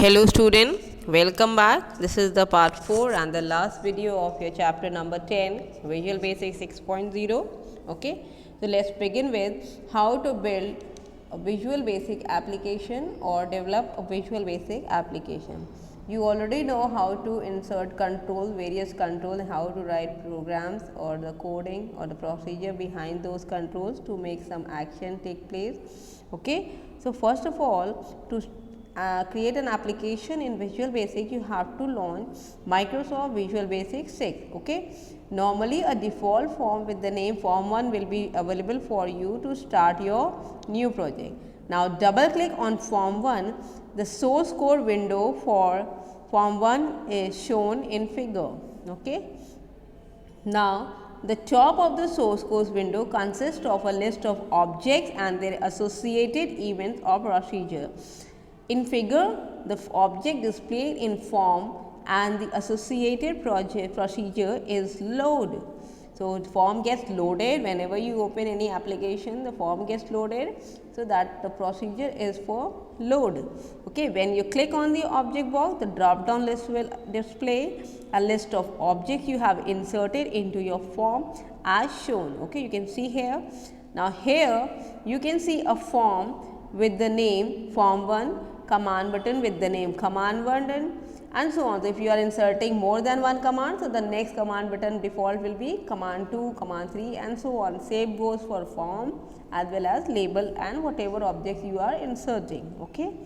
Hello student, welcome back. This is the part 4 and the last video of your chapter number 10, Visual Basic 6.0. Okay, so let's begin with how to build a Visual Basic application or develop a Visual Basic application. You already know how to insert controls, various controls, how to write programs or the coding or the procedure behind those controls to make some action take place. Okay, so first of all, to create an application in Visual Basic, you have to launch Microsoft Visual Basic 6. Okay, normally a default form with the name form 1 will be available for you to start your new project. Now double click on form 1. The source code window for form 1 is shown in figure. Okay, now the top of the source code window consists of a list of objects and their associated events or procedure. In figure, the object displayed in form and the associated procedure is load. So, form gets loaded whenever you open any application, the form gets loaded. So, that the procedure is for load. Okay, when you click on the object box, the drop down list will display a list of objects you have inserted into your form as shown. Okay, you can see here. Now, here you can see a form with the name form 1, command button with the name command button, and so on. So, if you are inserting more than one command, so the next command button default will be command 2, command 3 and so on. Same goes for form as well as label and whatever objects you are inserting. Okay.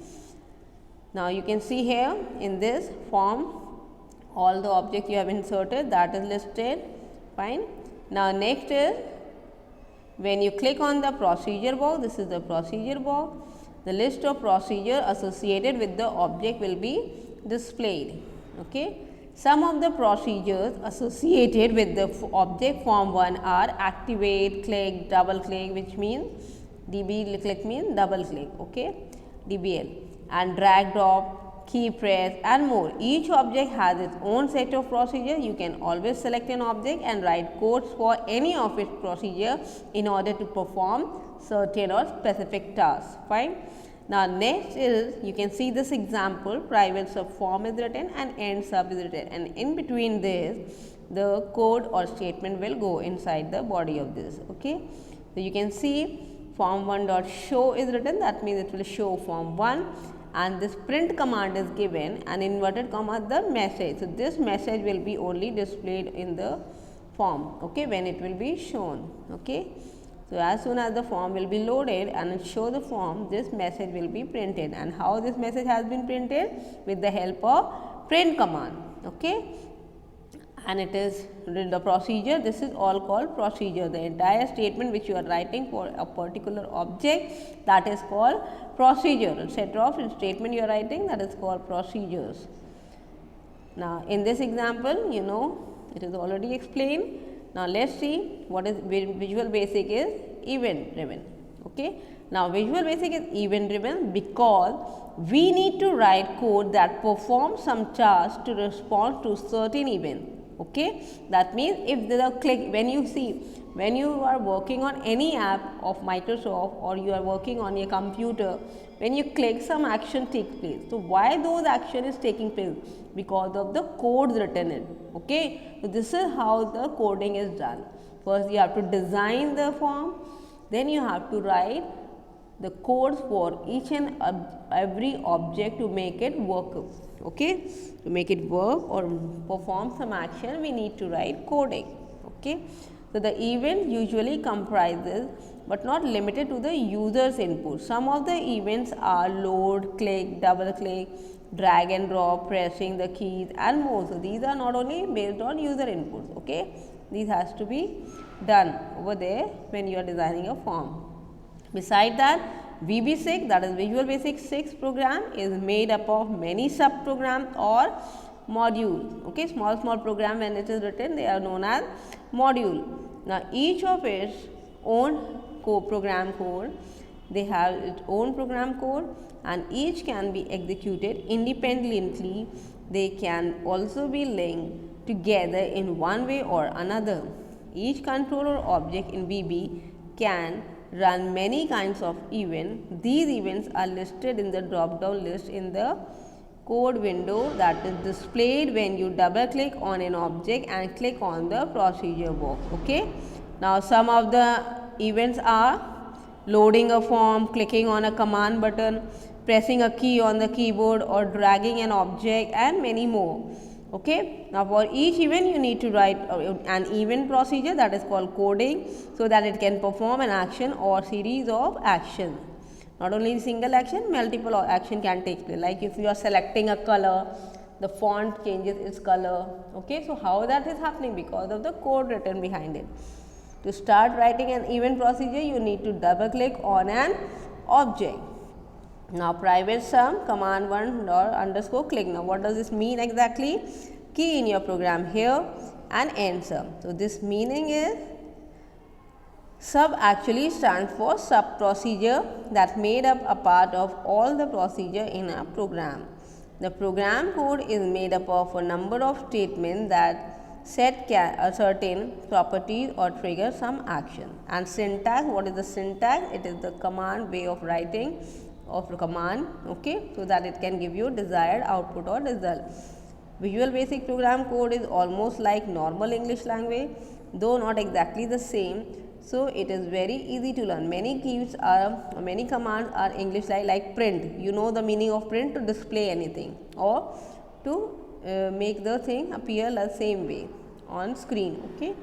Now, you can see here in this form all the objects you have inserted, that is listed. Fine. Now, next is when you click on the procedure box, this is the procedure box. The list of procedure associated with the object will be displayed. Okay. Some of the procedures associated with the object form 1 are activate, click, double click, which means DB click means double click, okay, DBL, and drag drop, key press and more. Each object has its own set of procedures. You can always select an object and write codes for any of its procedure in order to perform certain or specific tasks. Fine. Now, next is you can see this example, private subform is written and end sub is written, and in between this the code or statement will go inside the body of this. Okay. So, you can see form 1 dot show is written, that means it will show form 1, and this print command is given and inverted comma the message. So, this message will be only displayed in the form, okay, when it will be shown. Okay. So, as soon as the form will be loaded and it show the form, this message will be printed, and how this message has been printed? With the help of print command. Okay. And it is the procedure, this is all called procedure. The entire statement which you are writing for a particular object, that is called procedure. A set of statement you are writing, that is called procedures. Now, in this example, you know, it is already explained. Now, let us see what is Visual Basic is event driven. Okay. Now, Visual Basic is event driven because we need to write code that performs some task to respond to certain event. Okay. That means, if there is a click, when you see, when you are working on any app of Microsoft or you are working on your computer, when you click, some action takes place. So, why those action is taking place? Because of the codes written in. Okay. So, this is how the coding is done. First, you have to design the form, then you have to write the codes for each and every object to make it work. Okay. To make it work or perform some action, we need to write coding. Okay. So, the event usually comprises but not limited to the user's input. Some of the events are load, click, double click, drag and drop, pressing the keys and more. So, these are not only based on user inputs. Okay. These has to be done over there when you are designing a form. Beside that, VB6, that is Visual Basic 6 program, is made up of many sub programs or modules. Okay. Small program, when it is written, they are known as module. Now, each of its own program code, they have its own program code, and each can be executed independently. They can also be linked together in one way or another. Each controller object in VB can run many kinds of events. These events are listed in the drop down list in the code window that is displayed when you double click on an object and click on the procedure box. Okay. Now some of the events are loading a form, clicking on a command button, pressing a key on the keyboard, or dragging an object, and many more. Okay. Now for each event you need to write an event procedure, that is called coding, so that it can perform an action or series of actions. Not only single action, multiple action can take place. Like if you are selecting a color, the font changes its color. Okay. So how that is happening? Because of the code written behind it. To start writing an event procedure, you need to double click on an object. Now private sum command 1 underscore click. Now what does this mean exactly? Key in your program here and end sum. So this meaning is sub actually stands for sub procedure that made up a part of all the procedure in a program. The program code is made up of a number of statements that set a certain property or trigger some action. And syntax, what is the syntax? It is the command way of writing of the command, okay, so that it can give you desired output or result. Visual Basic program code is almost like normal English language, though not exactly the same. So it is very easy to learn. Many commands are English like print. You know the meaning of print, to display anything or to make the thing appear the same way on screen. Okay,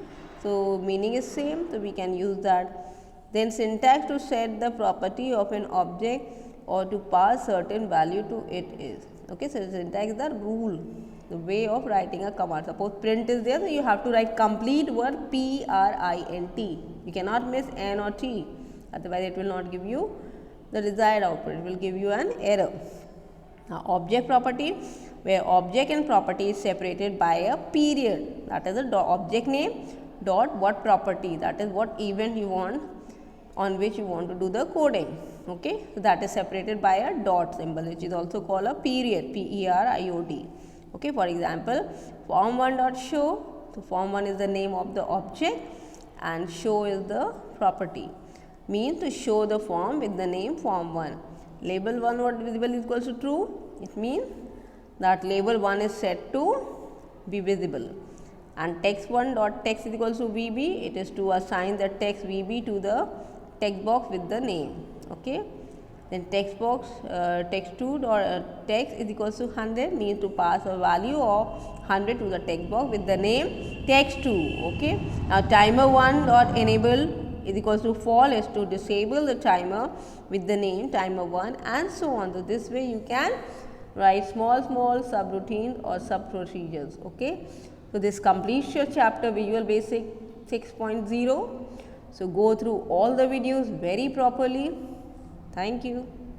so meaning is same, so we can use that. Then syntax to set the property of an object or to pass certain value to it is. Okay, so syntax is the rule, the way of writing a command. Suppose print is there, so you have to write complete word print. You cannot miss n or t, otherwise it will not give you the desired output, it will give you an error. Now object property, where object and property is separated by a period, that is a object name dot what property, that is what event you want, on which you want to do the coding. Okay, so that is separated by a dot symbol, which is also called a period, period. Okay, for example, form1 dot show. So form1 is the name of the object and show is the property, means to show the form with the name form1. Label 1 what visible is equals to true, it means that label 1 is set to be visible. And text1 dot text is equals to VB, it is to assign the text VB to the text box with the name. Okay, then text box text2 dot text is equals to 100, means to pass a value of 100 to the text box with the name text2. Okay, now timer1 dot enable is equals to false, is to disable the timer with the name timer1, and so on. So this way you can write small subroutines or sub procedures. Okay, so this completes your chapter Visual Basic 6.0. So go through all the videos very properly. Thank you.